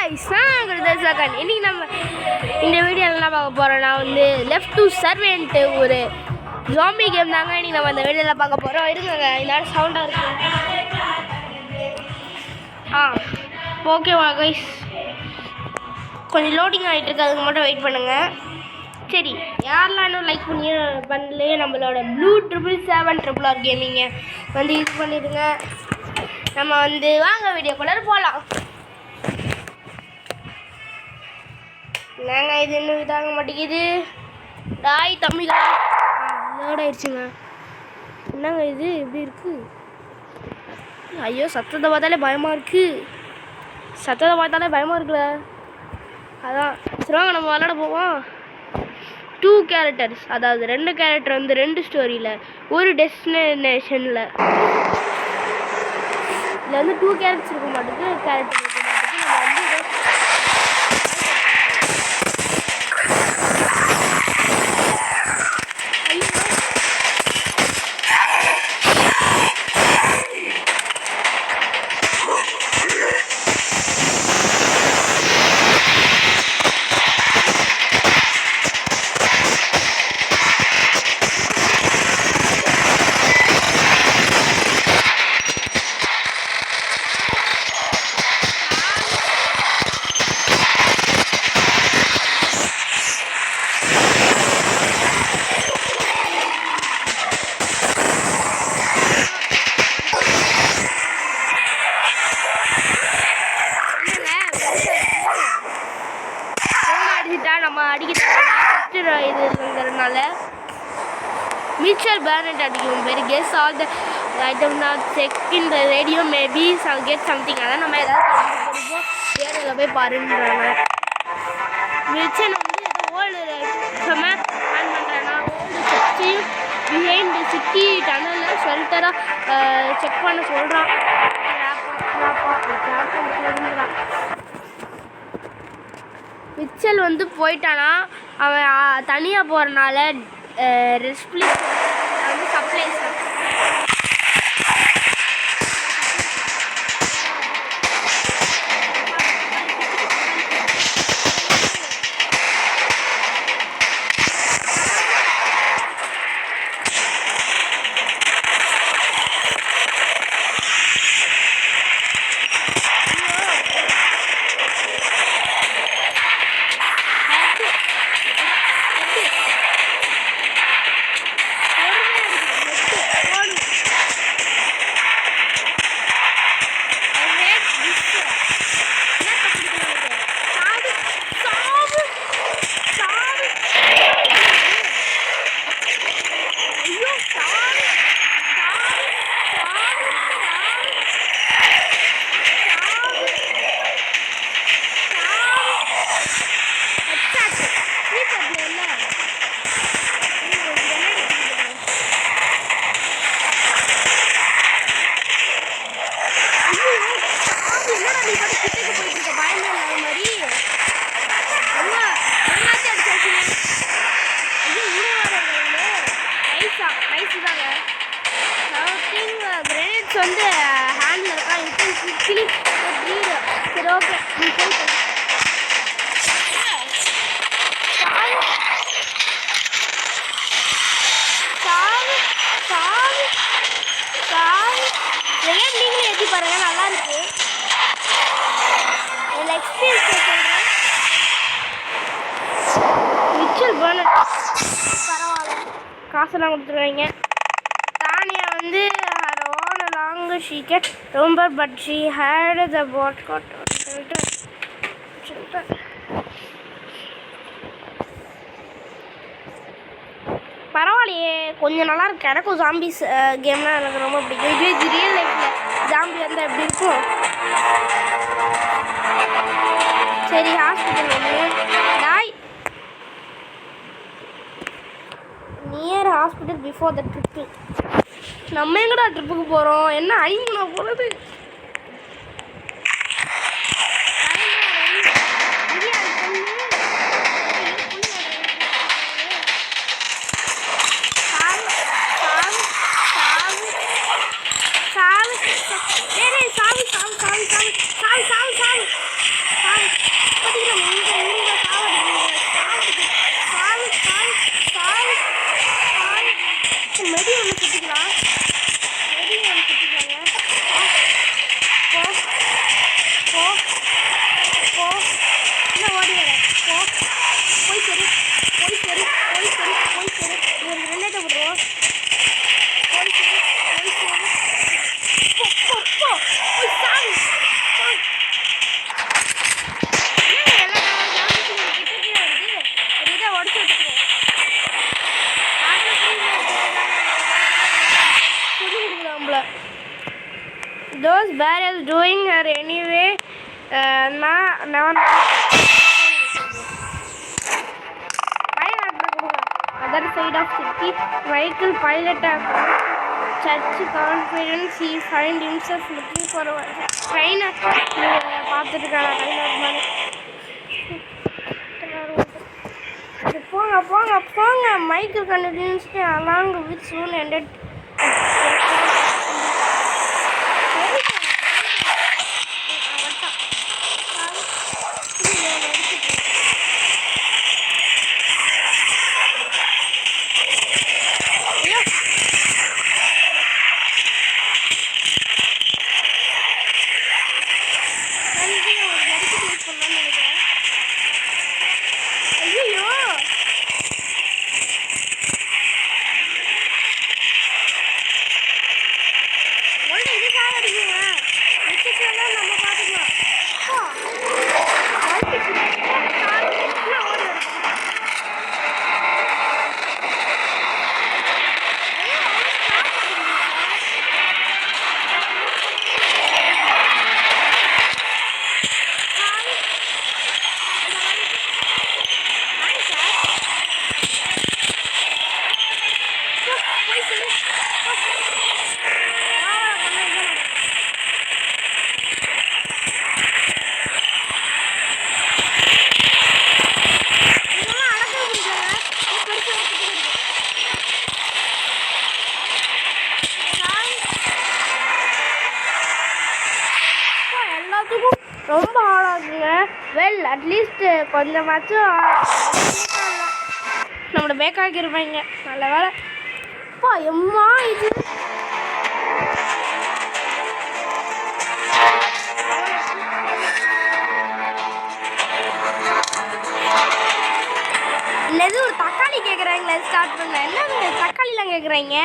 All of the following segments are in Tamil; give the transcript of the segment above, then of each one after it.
guys, இன்னைக்கு நம்ம இந்த வீடியோவில் என்ன பார்க்க போகிறோம்னா வந்து லெஃப்ட் டு சர்வெண்ட் ஒரு ஜாம்பி கேம் தாங்க இன்னைக்கு நம்ம இந்த வீடியோவில் பார்க்க போகிறோம். இருக்குங்க இந்த சவுண்டாக இருக்கு. ஓகேவா கைஸ், கொஞ்சம் லோடிங் ஆகிட்டு இருக்கு, அதுக்கு மட்டும் வெயிட் பண்ணுங்கள். சரி, யாரெல்லாம் இன்னும் லைக் பண்ணலையே நம்மளோட ப்ளூ 777 கேமிங்கை வந்து யூஸ் பண்ணிடுங்க. நம்ம வந்து வாங்க வீடியோக்குள்ளே போகலாம். என்னங்க இது இன்னும் இதாக மாட்டேங்குது. டாய் தம்பிகளா, லோட் ஆயிடுச்சுங்க. என்னங்க இது எப்படி இருக்கு? ஐயோ, சத்தத்தை பார்த்தாலே பயமாக இருக்குது. சத்தத்தை பார்த்தாலே பயமாக இருக்குல்ல. அதான் சரிவாங்க, நம்ம விளாட போவோம். 2 கேரக்டர்ஸ், அதாவது 2 கேரக்டர் வந்து 2 ஸ்டோரியில் ஒரு டெஸ்டினேஷனில். இதில் வந்து 2 கேரக்டர்ஸ் இருக்க மாட்டேங்குது, கேரக்டர் இருக்க மாட்டேங்குது. நம்ம வந்து நம்ம அடிக்கிறதுனால இதுங்கிறதுனால மிச்சல் பேர்னட் அடிக்கும் பேர். Guess all the item not check in the radio maybe get something. அதான் நம்ம ஏதாவது படிப்போம், ரேடியோவில் போய் பாருன்றாங்க. மிச்சல் வந்து ஏதோ ஓல்டு ஆன் பண்ணுறேன்னா ஓல்டு சர்ச்சையும் பிஹைண்ட் சிட்டி டனலில் ஷெல்டராக செக் பண்ண சொல்கிறான். மிச்சல் வந்து போயிட்டானா, அவன் தனியாக போகிறனால ரெஸ்பிளிக் வந்து சப்ளைஸ் வந்து ஹேண்டில் இருக்கா. சரி, ஓகே. நீங்களே ஏற்றி பாருங்க, நல்லா இருக்கு. என்னோட எக்ஸ்பீரியன்ஸ் சொல்கிறேன். மிச்சல் பேர்னட் பரவாயில்ல, காசெல்லாம் கொடுத்துருவாங்க. தானியா வந்து she get remember but she had the boycott. பரவாயில்லையே, கொஞ்சம் நல்லா இருக்கு. எனக்கும் ஜாம்பிஸ் கேம்லாம் எனக்கு ரொம்ப பிடிக்கும். இதுவே ரியல் லைஃப்பில் ஜாம்பி வந்தால் எப்படி இருக்கும்? சரி, ஹாஸ்பிட்டல் ஒன்று டாய் near hospital before the trip. நம்ம எங்கடா ட்ரிப்புக்கு போகிறோம்? என்ன ஐங்கண்ணா போகிறது? சாவி போ போ இல்லை ஓடி வர போ போய் சரி போய் சரி போய் சரி போய் சரி ஒரு ரெண்டேட்ட விடுவோம் போய் சரி போய் சரி போ போ போ போய் சாமி those barrels doing her anyway other side of city vehicle pilot church confidence he find himself looking for a train பார்த்துருக்காங்க போங்க போங்க போங்க Michael continuously along with soon ended ரொம்ப ஆளாகுங்க வெல் அட்லீஸ்ட் கொஞ்சமாச்சும் நம்மளை பேக்காக்கிருப்பாங்க நல்ல வேலை அப்பா எம்மா இது என்னது ஒரு தக்காளி கேட்குறாங்களே ஸ்டார்ட் பண்ண என்ன தக்காளிலாம் கேட்குறாங்க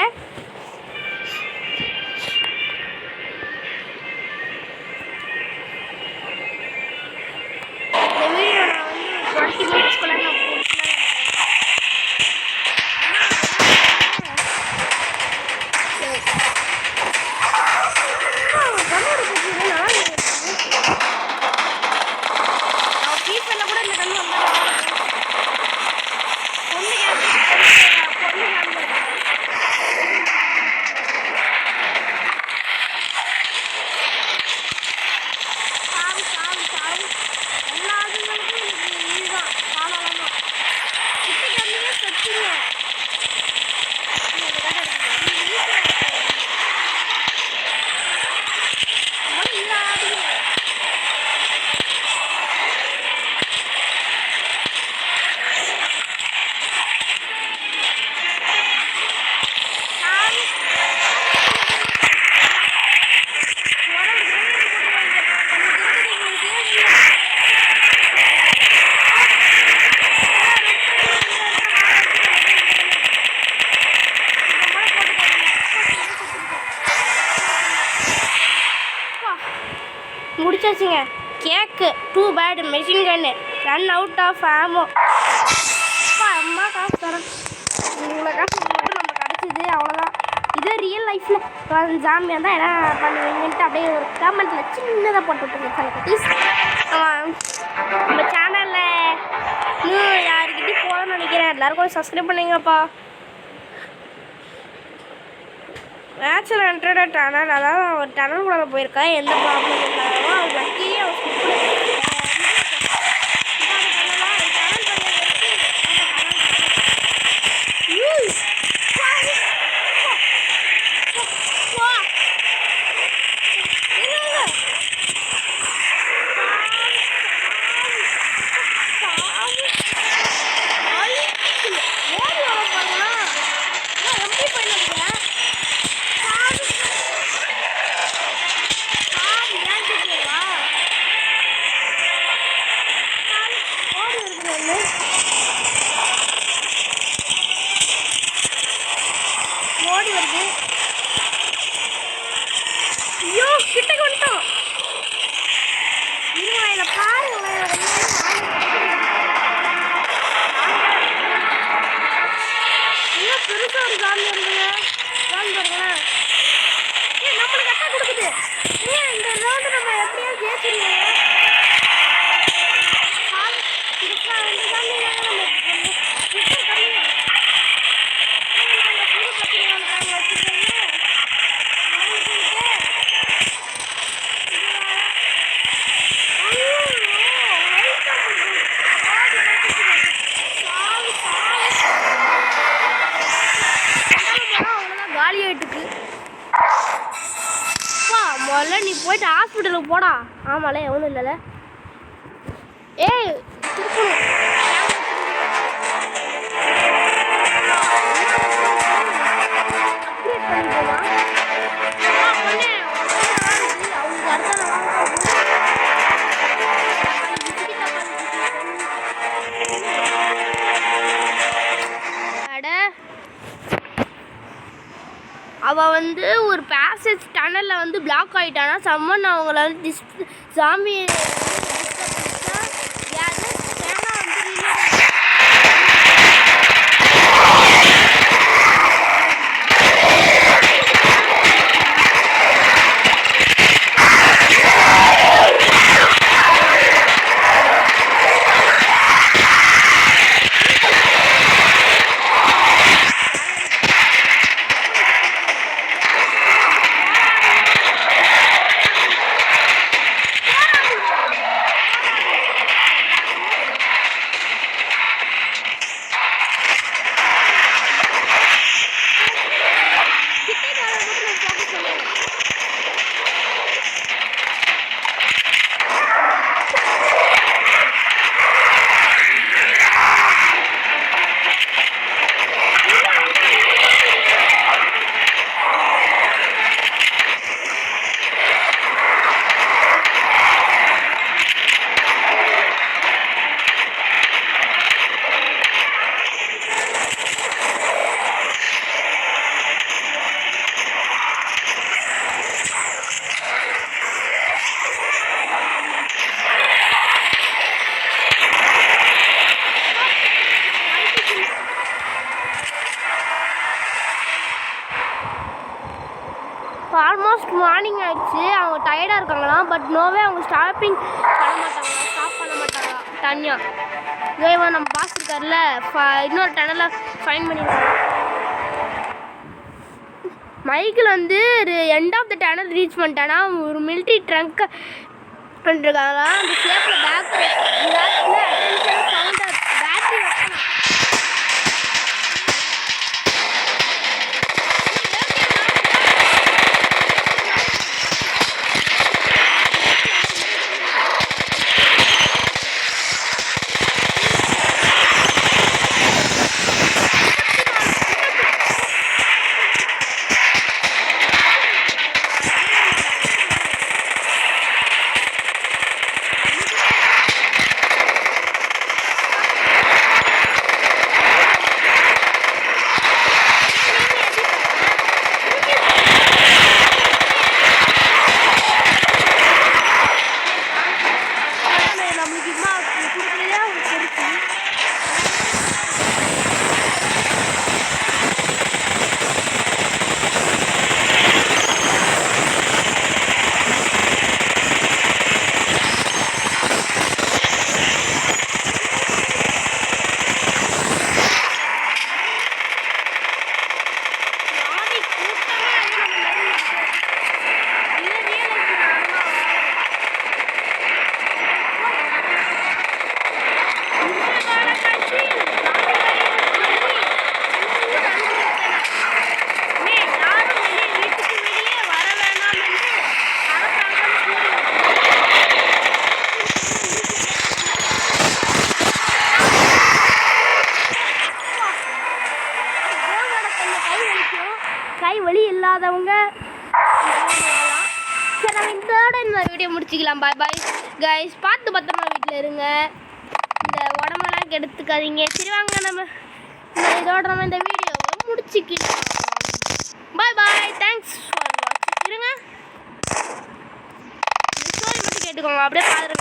முடிச்சாச்சுங்க கேக்கு too bad machine gun run out of ஆமோ அப்பா அம்மா காசு தரேன் இவ்வளோ காசு மட்டும் நம்ம கிடச்சிது அவ்வளோதான் இதே ரியல் லைஃப்பில் ஜாம்பியாக இருந்தால் என்ன பண்ணுவீங்கன்ட்டு அப்படியே ஒரு கமெண்ட்டில் சின்னதாக போட்டு விட்டுருங்க ப்ளீஸ் நம்ம சேனலில் இன்னும் யாருக்கிட்டையும் போகணும்னு நினைக்கிறேன் எல்லாருக்கும் சப்ஸ்கிரைப் பண்ணுங்கப்பா நேச்சுரல் என்ட்ரட டனல் அதாவது ஒரு டனல் கூட போயிருக்கேன் எந்த ப்ராப்ளம் இல்லாதவோ அவர் லக்கியே வருது. ஐயோ கிட்ட வந்துட்டோம். இதில் பாருங்களேன் இன்னும் பெருசாக ஒரு ஜாமி வருதுங்க. ஜாமி பாருங்களேன். நம்மளுக்கு அட்டா கொடுக்குது. இந்த ரவுண்டு நம்ம எப்படியாவது ஜெயிச்சிருக்கோம். முதல்ல நீ போயிட்டு ஹாஸ்பிட்டலுக்கு போடா. ஆமால எவ்வளோ இல்லைல்ல. ஏய் அவள் வந்து ஒரு பேசேஜ் டனலில் வந்து பிளாக் ஆகிட்டானா சம்மன் அவங்கள வந்து சாமி ஆல்மோஸ்ட் மார்னிங் ஆயிடுச்சு. அவங்க டயர்டாக இருக்காங்களாம். பட் நோவே அவங்க ஸ்டாப் பண்ண மாட்டாங்களா தனியாக. இவன் நம்ம பாஸ் இருக்கார்ல இன்னொரு டனலில் ஃபைன் பண்ணியிருக்காங்க. மைக்கில் வந்து end of the tunnel reach பண்ணிட்டானா ஒரு மிலிட்ரி ட்ரங்க் பண்ணிருக்காங்களா. அந்த ஷேப்பில் பேக்கில் சவுண்டாக பேட்டரி வைக்கணும். கை வலி இல்லாதவங்க சரி நம்ம இதோட இந்த வீடியோ முடிச்சிக்கலாம். பாய் பாய் கைஸ். பார்த்து பத்திரமா வீட்டில் இருங்க. இந்த உடம்பெல்லாம் கெடுத்துக்காதீங்க. சரி வாங்க நம்ம இதோட நம்ம இந்த வீடியோவை முடிச்சிக்கலாம். பாய் பாய், தேங்க்ஸ் ஃபார் வாட்சிங். இருங்க, இந்த ஸ்டோரி மட்டும் கேட்டுக்கோங்க, அப்படியே பாருங்க.